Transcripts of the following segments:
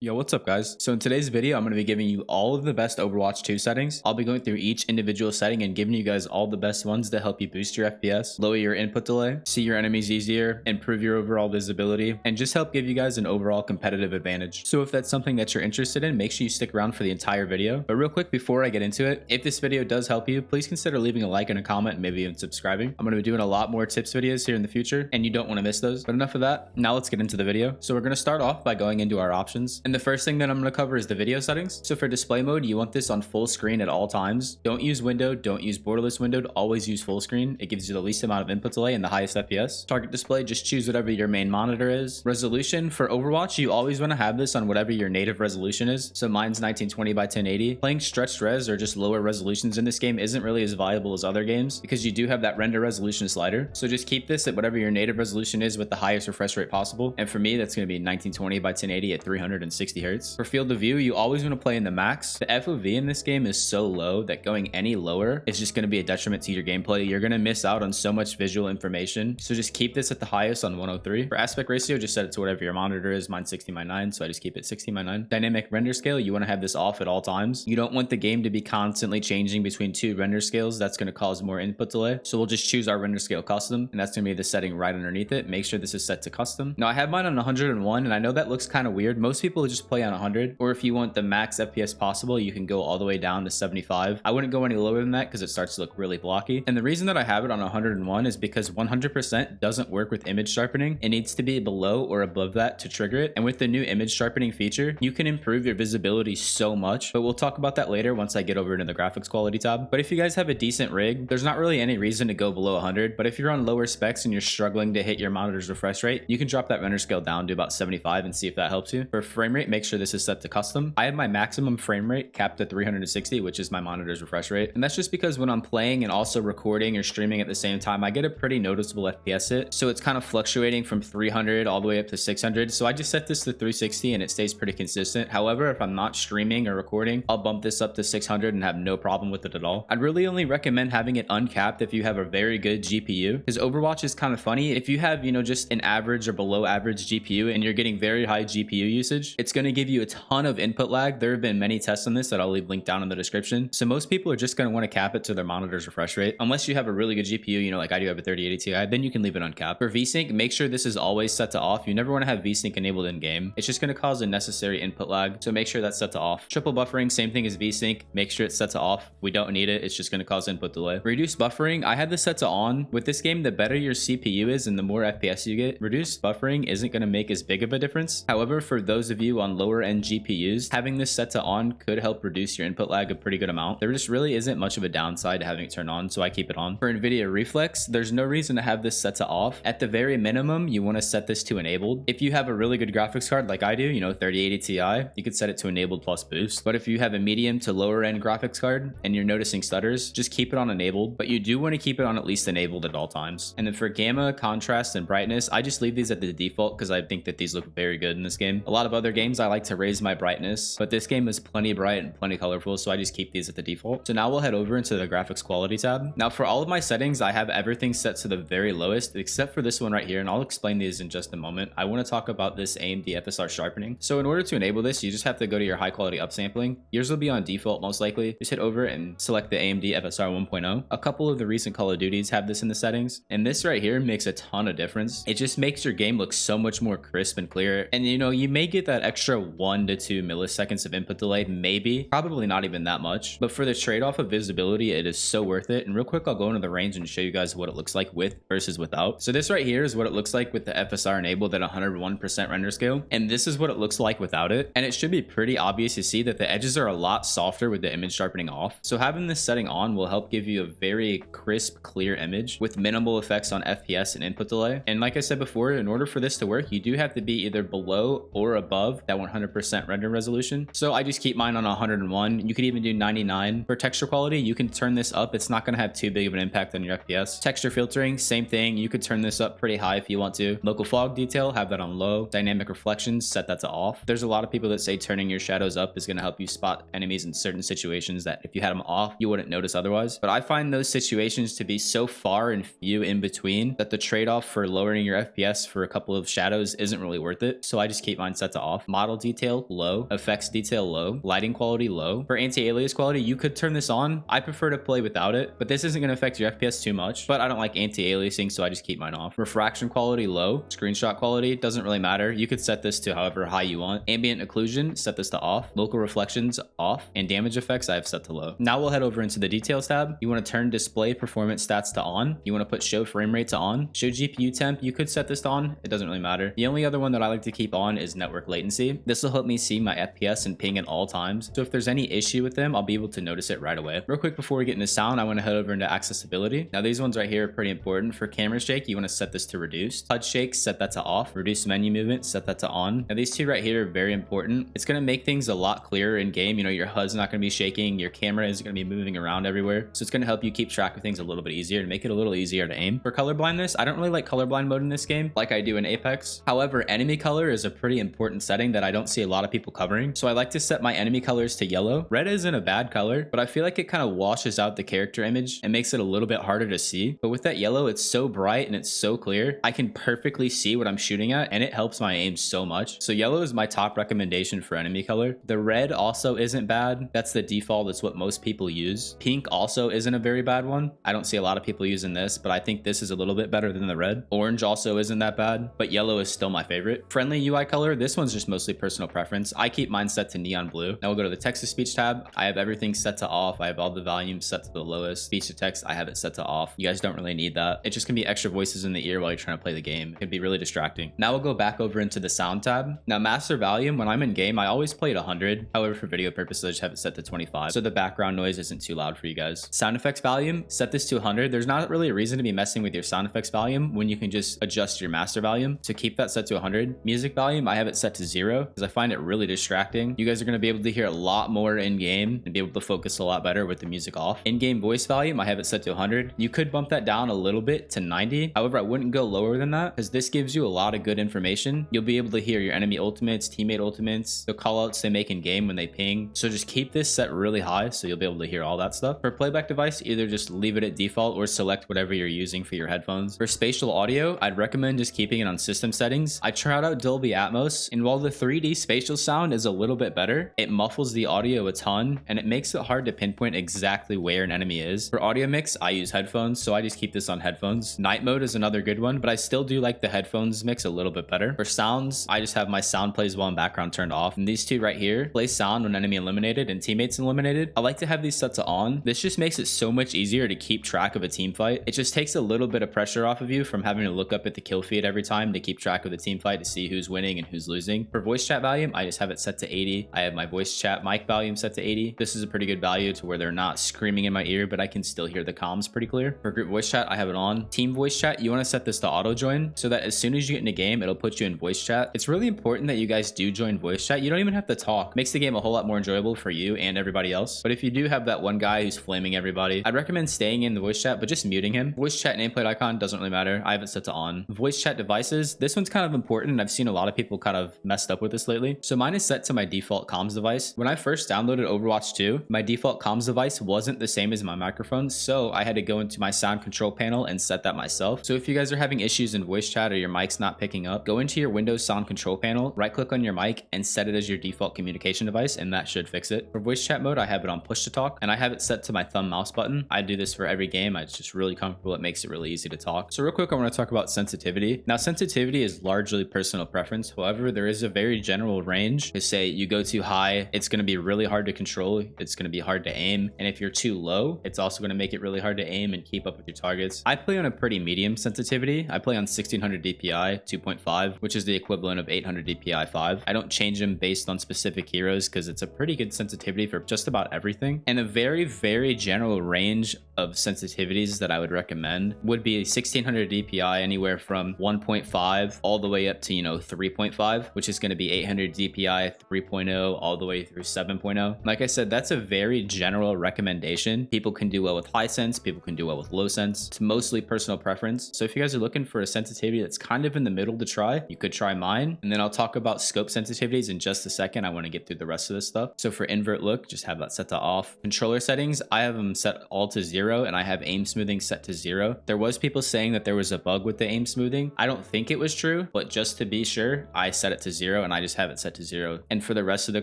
Yo, what's up guys? So in today's video, I'm going to be giving you all of the best Overwatch 2 settings. I'll be going through each individual setting and giving you guys all the best ones to help you boost your FPS, lower your input delay, see your enemies easier, improve your overall visibility, and just help give you guys an overall competitive advantage. So if that's something that you're interested in, make sure you stick around for the entire video. But real quick before I get into it, if this video does help you, please consider leaving a like and a comment and maybe even subscribing. I'm going to be doing a lot more tips videos here in the future and you don't want to miss those. But enough of that. Now let's get into the video. So we're going to start off by going into our options. And the first thing that I'm going to cover is the video settings. So for display mode, you want this on full screen at all times. Don't use windowed, don't use borderless windowed, always use full screen. It gives you the least amount of input delay and the highest FPS. Target display, just choose whatever your main monitor is. Resolution for Overwatch, you always want to have this on whatever your native resolution is. So mine's 1920 by 1080. Playing stretched res or just lower resolutions in this game isn't really as viable as other games because you do have that render resolution slider. So just keep this at whatever your native resolution is with the highest refresh rate possible. And for me, that's going to be 1920 by 1080 at 360 hertz. For field of view, you always want to play in the max. The FOV in this game is so low that going any lower is just going to be a detriment to your gameplay. You're going to miss out on so much visual information. So just keep this at the highest on 103. For aspect ratio, just set it to whatever your monitor is. Mine's 16:9, so I just keep it 16:9. Dynamic render scale, you want to have this off at all times. You don't want the game to be constantly changing between two render scales. That's going to cause more input delay. So we'll just choose our render scale custom, and that's going to be the setting right underneath it. Make sure this is set to custom. Now I have mine on 101, and I know that looks kind of weird. Most people just play on 100, or if you want the max FPS possible, you can go all the way down to 75. I wouldn't go any lower than that because it starts to look really blocky. And the reason that I have it on 101 is because 100% doesn't work with image sharpening. It needs to be below or above that to trigger it. And with the new image sharpening feature, you can improve your visibility so much, but we'll talk about that later once I get over into the graphics quality tab. But if you guys have a decent rig, there's not really any reason to go below 100, but if you're on lower specs and you're struggling to hit your monitor's refresh rate, you can drop that render scale down to about 75 and see if that helps you. For frame rate, make sure this is set to custom. I have my maximum frame rate capped at 360, which is my monitor's refresh rate. And that's just because when I'm playing and also recording or streaming at the same time, I get a pretty noticeable FPS hit. So it's kind of fluctuating from 300 all the way up to 600. So I just set this to 360 and it stays pretty consistent. However, if I'm not streaming or recording, I'll bump this up to 600 and have no problem with it at all. I'd really only recommend having it uncapped if you have a very good GPU, because Overwatch is kind of funny. If you have, just an average or below average GPU and you're getting very high GPU usage, it's going to give you a ton of input lag. There have been many tests on this that I'll leave linked down in the description. So most people are just going to want to cap it to their monitor's refresh rate. Unless you have a really good GPU, like I do have a 3080 Ti, then you can leave it uncapped. For VSync, make sure this is always set to off. You never want to have VSync enabled in game. It's just going to cause unnecessary input lag. So make sure that's set to off. Triple buffering, same thing as VSync. Make sure it's set to off. We don't need it. It's just going to cause input delay. Reduce buffering, I had this set to on. With this game, the better your CPU is and the more FPS you get, reduced buffering isn't going to make as big of a difference. However, for those of you on lower end GPUs, having this set to on could help reduce your input lag a pretty good amount. There just really isn't much of a downside to having it turned on, so I keep it on. For NVIDIA Reflex, there's no reason to have this set to off. At the very minimum, you want to set this to enabled. If you have a really good graphics card like I do, 3080 Ti, you could set it to enabled plus boost. But if you have a medium to lower end graphics card and you're noticing stutters, just keep it on enabled, but you do want to keep it on at least enabled at all times. And then for gamma, contrast, and brightness, I just leave these at the default because I think that these look very good in this game. A lot of other games, I like to raise my brightness, but this game is plenty bright and plenty colorful, so I just keep these at the default. So now we'll head over into the graphics quality tab. Now for all of my settings, I have everything set to the very lowest, except for this one right here, and I'll explain these in just a moment. I want to talk about this AMD FSR sharpening. So in order to enable this, you just have to go to your high quality upsampling. Yours will be on default most likely. Just hit over and select the AMD FSR 1.0. A couple of the recent Call of Duties have this in the settings, and this right here makes a ton of difference. It just makes your game look so much more crisp and clear. And you may get that extra 1 to 2 milliseconds of input delay, maybe, probably not even that much, but for the trade-off of visibility, it is so worth it. And real quick, I'll go into the range and show you guys what it looks like with versus without. So this right here is what it looks like with the FSR enabled at 101% render scale, and this is what it looks like without it. And it should be pretty obvious to see that the edges are a lot softer with the image sharpening off. So having this setting on will help give you a very crisp, clear image with minimal effects on FPS and input delay. And like I said before, in order for this to work, you do have to be either below or above that 100% render resolution. So I just keep mine on 101. You could even do 99. For texture quality, you can turn this up. It's not going to have too big of an impact on your FPS. Texture filtering, same thing. You could turn this up pretty high if you want to. Local fog detail, have that on low. Dynamic reflections, set that to off. There's a lot of people that say turning your shadows up is going to help you spot enemies in certain situations that if you had them off, you wouldn't notice otherwise. But I find those situations to be so far and few in between that the trade-off for lowering your FPS for a couple of shadows isn't really worth it. So I just keep mine set to off. model detail low, effects detail low, lighting quality low. For anti-alias quality, you could turn this on. I prefer to play without it, but this isn't going to affect your FPS too much. But I don't like anti-aliasing, so I just keep mine off. Refraction quality low, screenshot quality doesn't really matter. You could set this to however high you want. Ambient occlusion, set this to off. Local reflections off, and damage effects I have set to low. Now we'll head over into the details tab. You want to turn display performance stats to on. You want to put show frame rate to on. Show GPU temp, you could set this to on. It doesn't really matter. The only other one that I like to keep on is network latency. This will help me see my FPS and ping at all times. So if there's any issue with them, I'll be able to notice it right away. Real quick before we get into sound, I want to head over into accessibility. Now these ones right here are pretty important. For camera shake, you want to set this to reduced. HUD shake, set that to off. Reduce menu movement, set that to on. Now these two right here are very important. It's going to make things a lot clearer in game. You know, your HUD's not going to be shaking. Your camera isn't going to be moving around everywhere. So it's going to help you keep track of things a little bit easier and make it a little easier to aim. For color blindness, I don't really like colorblind mode in this game like I do in Apex. However, enemy color is a pretty important setting that I don't see a lot of people covering. So I like to set my enemy colors to yellow. Red isn't a bad color, but I feel like it kind of washes out the character image and makes it a little bit harder to see. But with that yellow, it's so bright and it's so clear. I can perfectly see what I'm shooting at, and it helps my aim so much. So yellow is my top recommendation for enemy color. The red also isn't bad. That's the default. That's what most people use. Pink also isn't a very bad one. I don't see a lot of people using this, but I think this is a little bit better than the red. Orange also isn't that bad, but yellow is still my favorite. Friendly UI color, this one's just mostly personal preference. I keep mine set to neon blue. Now we'll go to the text to speech tab. I have everything set to off. I have all the volumes set to the lowest. Speech to text, I have it set to off. You guys don't really need that. It just can be extra voices in the ear while you're trying to play the game. It can be really distracting. Now we'll go back over into the sound tab. Now master volume, when I'm in game, I always play it 100. However, for video purposes, I just have it set to 25. So the background noise isn't too loud for you guys. Sound effects volume, set this to 100. There's not really a reason to be messing with your sound effects volume when you can just adjust your master volume. So keep that set to 100. Music volume, I have it set to 0 because I find it really distracting. You guys are going to be able to hear a lot more in game and be able to focus a lot better with the music off. In-game voice volume, I have it set to 100. You could bump that down a little bit to 90. However, I wouldn't go lower than that because this gives you a lot of good information. You'll be able to hear your enemy ultimates, teammate ultimates, the callouts they make in game when they ping. So just keep this set really high so you'll be able to hear all that stuff. For playback device, either just leave it at default or select whatever you're using for your headphones. For spatial audio, I'd recommend just keeping it on system settings. I tried out Dolby Atmos, and while the 3D spatial sound is a little bit better, it muffles the audio a ton and it makes it hard to pinpoint exactly where an enemy is. For audio mix, I use headphones, so I just keep this on headphones. Night mode is another good one, but I still do like the headphones mix a little bit better. For sounds, I just have my sound plays while in background turned off, and these two right here play sound when enemy eliminated and teammates eliminated. I like to have these set to on. This just makes it so much easier to keep track of a team fight. It just takes a little bit of pressure off of you from having to look up at the kill feed every time to keep track of the team fight to see who's winning and who's losing. For voice chat volume, I just have it set to 80. I have my voice chat mic volume set to 80. This is a pretty good value to where they're not screaming in my ear, but I can still hear the comms pretty clear. For group voice chat, I have it on. Team voice chat, you want to set this to auto join so that as soon as you get in a game, it'll put you in voice chat. It's really important that you guys do join voice chat. You don't even have to talk. Makes the game a whole lot more enjoyable for you and everybody else. But if you do have that one guy who's flaming everybody, I'd recommend staying in the voice chat, but just muting him. Voice chat nameplate icon doesn't really matter. I have it set to on. Voice chat devices, this one's kind of important. I've seen a lot of people kind of messed up with this lately. So mine is set to my default comms device. When I first downloaded Overwatch 2, my default comms device wasn't the same as my microphone, so I had to go into my sound control panel and set that myself. So if you guys are having issues in voice chat or your mic's not picking up, go into your Windows sound control panel, right click on your mic and set it as your default communication device, and that should fix it. For voice chat mode, I have it on push to talk, and I have it set to my thumb mouse button. I do this for every game. It's just really comfortable. It makes it really easy to talk. So real quick, I want to talk about sensitivity. Now, sensitivity is largely personal preference. However, there is a very general range to say you go too high, it's going to be really hard to control. It's going to be hard to aim. And if you're too low, it's also going to make it really hard to aim and keep up with your targets. I play on a pretty medium sensitivity. I play on 1600 DPI 2.5, which is the equivalent of 800 DPI 5. I don't change them based on specific heroes because it's a pretty good sensitivity for just about everything. And a very, very general range of sensitivities that I would recommend would be 1600 DPI anywhere from 1.5 all the way up to, 3.5, which is going to be 800 DPI 3.0 all the way through 7.0. Like I said, that's a very general recommendation. People can do well with high sense, people can do well with low sense. It's mostly personal preference. So if you guys are looking for a sensitivity that's kind of in the middle to try, you could try mine. And then I'll talk about scope sensitivities in just a second. I want to get through the rest of this stuff. So for invert look, just have that set to off. Controller settings, I have them set all to 0, and I have aim smoothing set to 0. There was people saying that there was a bug with the aim smoothing. I don't think it was true, but just to be sure, I set it to 0. 0 and I just have it set to 0. And for the rest of the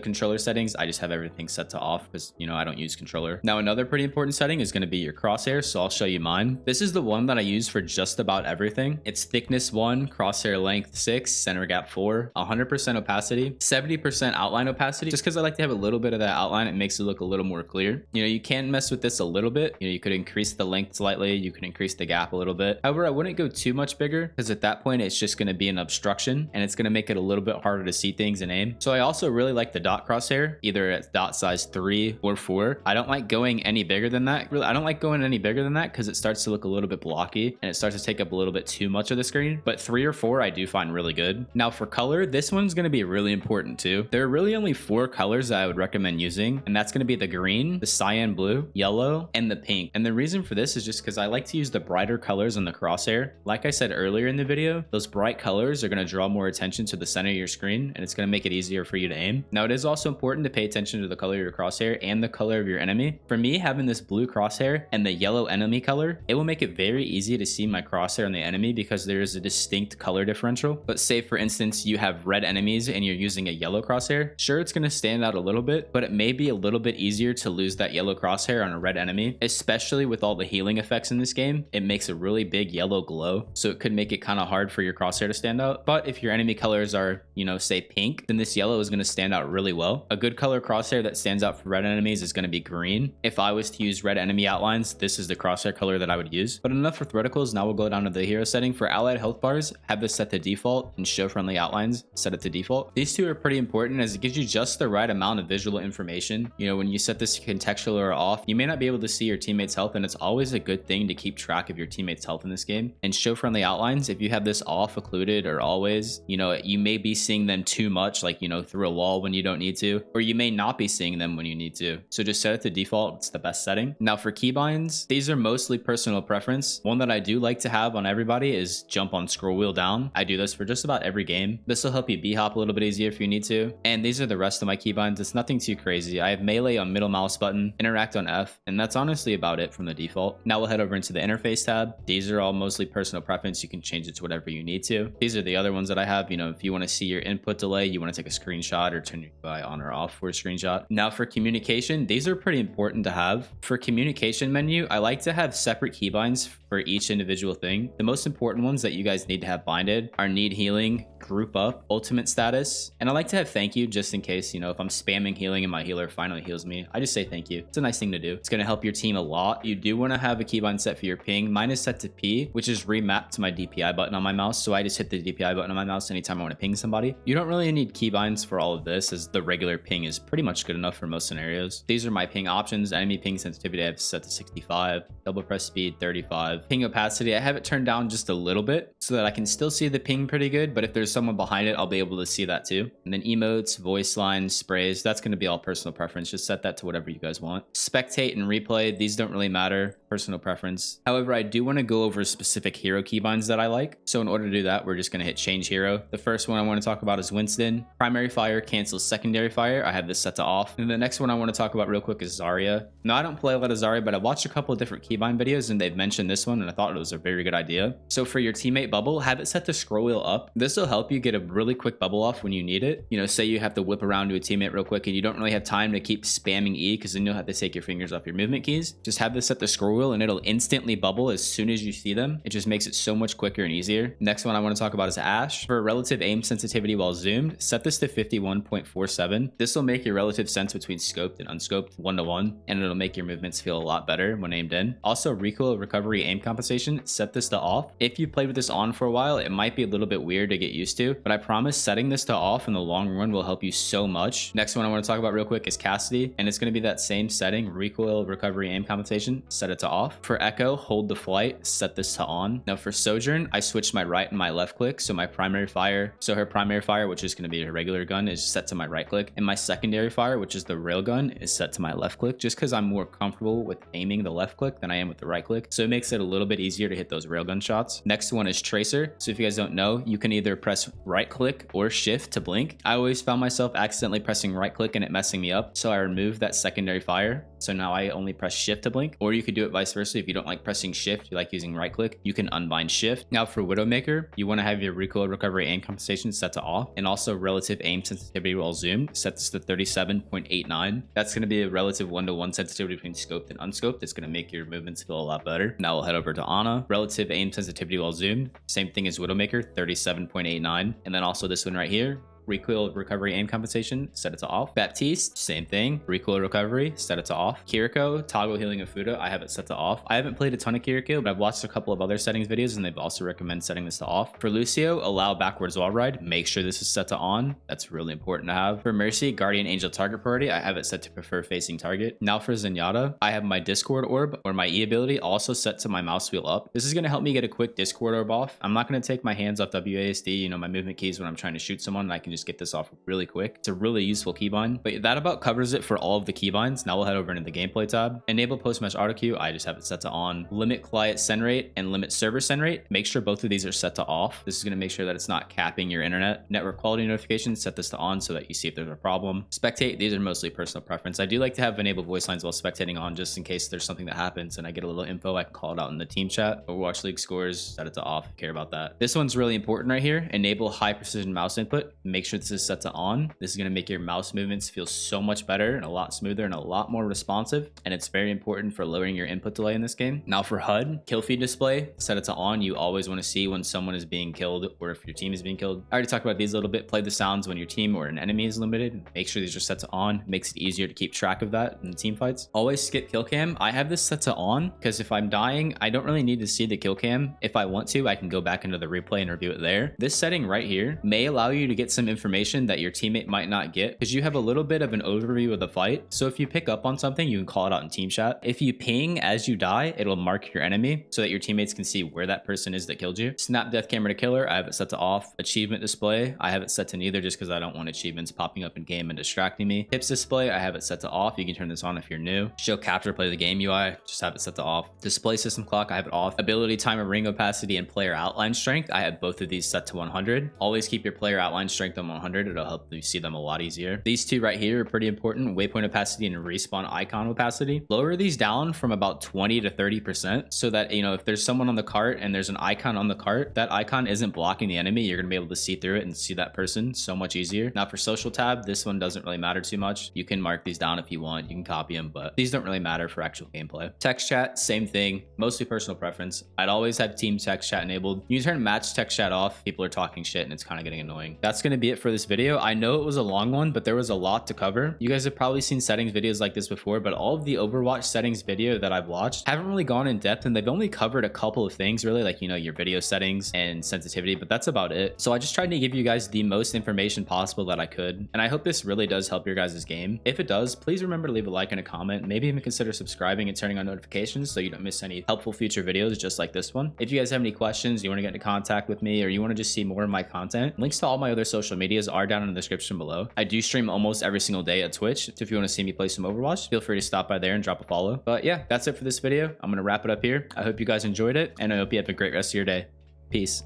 controller settings, I just have everything set to off because, you know, I don't use controller. Now, another pretty important setting is going to be your crosshairs. So I'll show you mine. This is the one that I use for just about everything. It's thickness 1, crosshair length 6, center gap 4, 100% opacity, 70% outline opacity, just because I like to have a little bit of that outline. It makes it look a little more clear. You know, you can mess with this a little bit. You know, you could increase the length slightly. You can increase the gap a little bit. However, I wouldn't go too much bigger because at that point, it's just going to be an obstruction and it's going to make it a little bit harder to see things and aim. So I also really like the dot crosshair, either at dot size 3 or 4. I don't like going any bigger than that. Really, I don't like going any bigger than that because it starts to look a little bit blocky and it starts to take up a little bit too much of the screen. But 3 or 4, I do find really good. Now for color, this one's going to be really important too. There are really only 4 colors that I would recommend using, and that's going to be the green, the cyan blue, yellow, and the pink. And the reason for this is just because I like to use the brighter colors on the crosshair. Like I said earlier in the video, those bright colors are going to draw more attention to the center of your screen, and it's going to make it easier for you to aim. Now, it is also important to pay attention to the color of your crosshair and the color of your enemy. For me, having this blue crosshair and the yellow enemy color, it will make it very easy to see my crosshair on the enemy because there is a distinct color differential. But say for instance, you have red enemies and you're using a yellow crosshair, sure, it's going to stand out a little bit, but it may be a little bit easier to lose that yellow crosshair on a red enemy, especially with all the healing effects in this game. It makes a really big yellow glow, so it could make it kind of hard for your crosshair to stand out. But if your enemy colors are, you know, say pink, then this yellow is going to stand out really well. A good color crosshair that stands out for red enemies is going to be green. If I was to use red enemy outlines, this is the crosshair color that I would use. But enough with reticles. Now we'll go down to the hero setting. For allied health bars, have this set to default, and show friendly outlines, set it to default. These two are pretty important as it gives you just the right amount of visual information. You know, when you set this to contextual or off, you may not be able to see your teammates' health, and it's always a good thing to keep track of your teammates' health in this game. And show friendly outlines, if you have this off, occluded, or always, you know, you may be seeing them too much, like, you know, through a wall when you don't need to, or you may not be seeing them when you need to. So just set it to default. It's the best setting. Now for keybinds, these are mostly personal preference. One that I do like to have on everybody is jump on scroll wheel down. I do this for just about every game. This will help you b-hop a little bit easier if you need to. And these are the rest of my keybinds. It's nothing too crazy. I have melee on middle mouse button, interact on F, and that's honestly about it from the default. Now we'll head over into the interface tab. These are all mostly personal preference. You can change it to whatever you need to. These are the other ones that I have. You know, if you want to see your input delay, you want to take a screenshot or turn your UI on or off for a screenshot. Now for communication, these are pretty important to have. For communication menu, I like to have separate keybinds for each individual thing. The most important ones that you guys need to have binded are need healing, group up, ultimate status, and I like to have thank you just in case, you know, if I'm spamming healing and my healer finally heals me, I just say thank you. It's a nice thing to do. It's going to help your team a lot. You do want to have a keybind set for your ping. Mine is set to P, which is remapped to my DPI button on my mouse, so I just hit the DPI button on my mouse anytime I want to ping somebody. You don't really need keybinds for all of this, as the regular ping is pretty much good enough for most scenarios. These are my ping options. Enemy ping sensitivity I have set to 65, double press speed 35, ping opacity I have it turned down just a little bit so that I can still see the ping pretty good, but if there's someone behind it, I'll be able to see that too. And then emotes, voice lines, sprays, that's going to be all personal preference. Just set that to whatever you guys want. Spectate and replay, these don't really matter, personal preference. However, I do want to go over specific hero keybinds that I like. So in order to do that, we're just going to hit change hero. The first one I want to talk about is Winston. Primary fire cancels secondary fire. I have this set to off. And the next one I want to talk about real quick is Zarya. Now, I don't play a lot of Zarya, but I watched a couple of different keybind videos and they've mentioned this one, and I thought it was a very good idea. So for your teammate bubble, have it set to scroll wheel up. This will help you get a really quick bubble off when you need it. You know, say you have to whip around to a teammate real quick and you don't really have time to keep spamming E, because then you'll have to take your fingers off your movement keys. Just have this set to scroll wheel and it'll instantly bubble as soon as you see them. It just makes it so much quicker and easier. Next one I want to talk about is Ash. For relative aim sensitivity while zoomed, set this to 51.47. This will make your relative sense between scoped and unscoped 1-to-1, and it'll make your movements feel a lot better when aimed in. Also, recoil recovery aim compensation, set this to off. If you played with this on for a while, it might be a little bit weird to get used to, but I promise setting this to off in the long run will help you so much. Next one I want to talk about real quick is Cassidy, and it's going to be that same setting, recoil recovery aim compensation, set it to off. For Echo, hold the flight, set this to on. Now for Sojourn, I switched my right and my left click, so my primary fire, so her primary fire, which is going to be her regular gun, is set to my right click, and my secondary fire, which is the rail gun, is set to my left click, just because I'm more comfortable with aiming the left click than I am with the right click. So it makes it a little bit easier to hit those railgun shots. Next one is tracer. So if you guys don't know, you can either press right click or shift to blink. I always found myself accidentally pressing right click and it messing me up, so I removed that secondary fire. So now I only press shift to blink, or you could do it vice versa. If you don't like pressing shift, you like using right click, you can unbind shift. Now for Widowmaker, you want to have your recoil, recovery, aim compensation set to off, and also relative aim sensitivity while zoomed. Set this to 37.89. That's going to be a relative 1-to-1 sensitivity between scoped and unscoped. It's going to make your movements feel a lot better. Now we'll head over to Ana. Relative aim sensitivity while zoomed. Same thing as Widowmaker, 37.89. And then also this one right here. Recoil, recovery, aim compensation, set it to off. Baptiste, same thing. Recoil, recovery, set it to off. Kiriko, toggle healing of Fuda, I have it set to off. I haven't played a ton of Kiriko, but I've watched a couple of other settings videos and they've also recommend setting this to off. For Lucio, allow backwards wall ride, make sure this is set to on. That's really important to have. For Mercy, guardian angel target priority, I have it set to prefer facing target. Now for Zenyatta, I have my Discord orb or my E ability also set to my mouse wheel up. This is going to help me get a quick Discord orb off. I'm not going to take my hands off WASD, you know, my movement keys when I'm trying to shoot someone, and I can just get this off really quick. It's a really useful keybind, but that about covers it for all of the keybinds. Now we'll head over into the gameplay tab. Enable post-match auto queue, I just have it set to on. Limit client send rate and limit server send rate, make sure both of these are set to off. This is going to make sure that it's not capping your internet. Network quality notifications, set this to on so that you see if there's a problem. Spectate, these are mostly personal preference. I do like to have enabled voice lines while spectating on, just in case there's something that happens and I get a little info, I can call it out in the team chat. Overwatch League scores, set it to off if you care about that. This one's really important right here. Enable high precision mouse input, make sure this is set to on. This is going to make your mouse movements feel so much better and a lot smoother and a lot more responsive, and it's very important for lowering your input delay in this game. Now for HUD, kill feed display, set it to on. You always want to see when someone is being killed or if your team is being killed. I already talked about these a little bit. Play the sounds when your team or an enemy is limited. Make sure these are set to on. Makes it easier to keep track of that in the team fights. Always skip kill cam. I have this set to on because if I'm dying, I don't really need to see the kill cam. If I want to, I can go back into the replay and review it there. This setting right here may allow you to get some information that your teammate might not get, because you have a little bit of an overview of the fight. So if you pick up on something, you can call it out in team chat. If you ping as you die, it'll mark your enemy so that your teammates can see where that person is that killed you. Snap death camera to killer, I have it set to off. Achievement display, I have it set to neither just because I don't want achievements popping up in game and distracting me. Tips display, I have it set to off. You can turn this on if you're new. Show capture play the game UI, just have it set to off. Display system clock, I have it off. Ability timer ring opacity and player outline strength, I have both of these set to 100. Always keep your player outline strength on 100. It'll help you see them a lot easier. These two right here are pretty important. Waypoint opacity and respawn icon opacity. Lower these down from about 20 to 30% so that, you know, if there's someone on the cart and there's an icon on the cart, that icon isn't blocking the enemy. You're going to be able to see through it and see that person so much easier. Now for social tab, this one doesn't really matter too much. You can mark these down if you want. You can copy them, but these don't really matter for actual gameplay. Text chat, same thing. Mostly personal preference. I'd always have team text chat enabled. You turn match text chat off, people are talking shit and it's kind of getting annoying. That's going to be it for this video. I know it was a long one, but there was a lot to cover. You guys have probably seen settings videos like this before, but all of the Overwatch settings video that I've watched haven't really gone in depth, and they've only covered a couple of things really, like, you know, your video settings and sensitivity, but that's about it. So I just tried to give you guys the most information possible that I could, and I hope this really does help your guys' game. If it does, please remember to leave a like and a comment, maybe even consider subscribing and turning on notifications so you don't miss any helpful future videos just like this one. If you guys have any questions, you want to get into contact with me, or you want to just see more of my content, links to all my other social medias are down in the description below. I do stream almost every single day at Twitch, so if you want to see me play some Overwatch, feel free to stop by there and drop a follow. But yeah, that's it for this video. I'm going to wrap it up here. I hope you guys enjoyed it, and I hope you have a great rest of your day. Peace.